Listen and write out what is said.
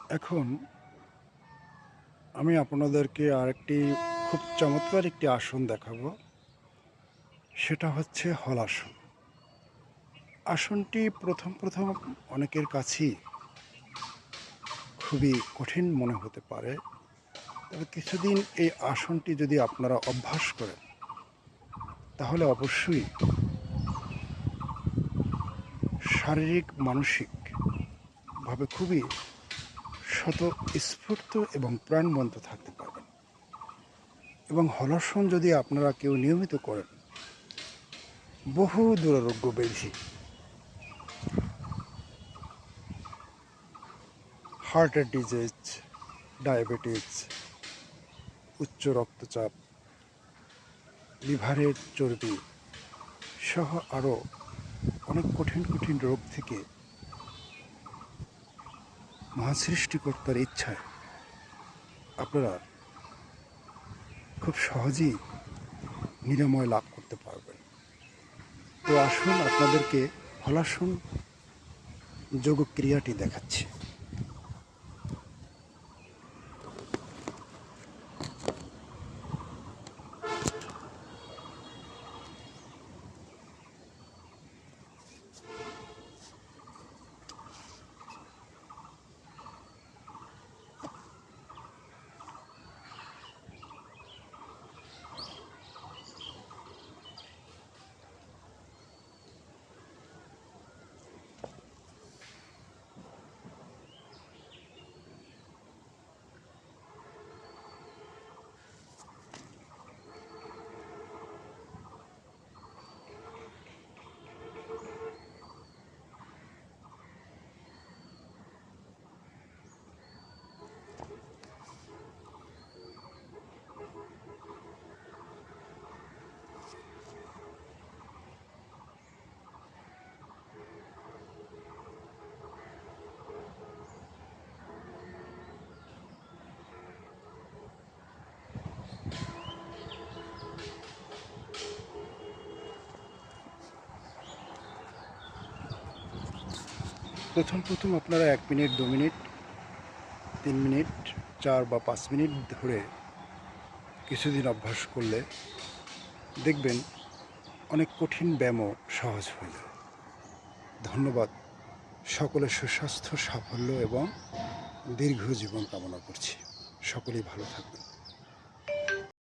এখন আমি আপনাদেরকে আরেকটি খুব চমৎকার একটি আসন দেখাবো। সেটা হচ্ছে হলাসন। আসনটি প্রথম অনেকের কাছেই খুবই কঠিন মনে হতে পারে। তবে কিছুদিন এই আসনটি যদি আপনারা অভ্যাস করেন, তাহলে অবশ্যই শারীরিক মানসিকভাবে খুবই স্বতঃস্ফূর্ত এবং প্রাণবন্ত থাকতে পারবেন। এবং হলাসন যদি আপনারা কেউ নিয়মিত করেন, বহু দুরারোগ্য ব্যাধি, হার্টের ডিজিজ, ডায়াবেটিস, উচ্চ রক্তচাপ, লিভারের চর্বি সহ আরও অনেক কঠিন রোগ থেকে মহা সৃষ্টিকর্তার ইচ্ছায় আপনারা খুব সহজেই নিরাময় লাভ করতে পারবেন। তো আসুন আপনাদেরকে হলাসন যোগক্রিয়াটি দেখাচ্ছি। প্রথম আপনারা 1 মিনিট, 2 মিনিট, 3 মিনিট, 4 বা 5 মিনিট ধরে কিছুদিন অভ্যাস করলে দেখবেন অনেক কঠিন ব্যায়ামও সহজ হয়ে যাবে। ধন্যবাদ। সকলের সুস্বাস্থ্য, সাফল্য এবং দীর্ঘ জীবন কামনা করছি। সকলেই ভালো থাকবেন।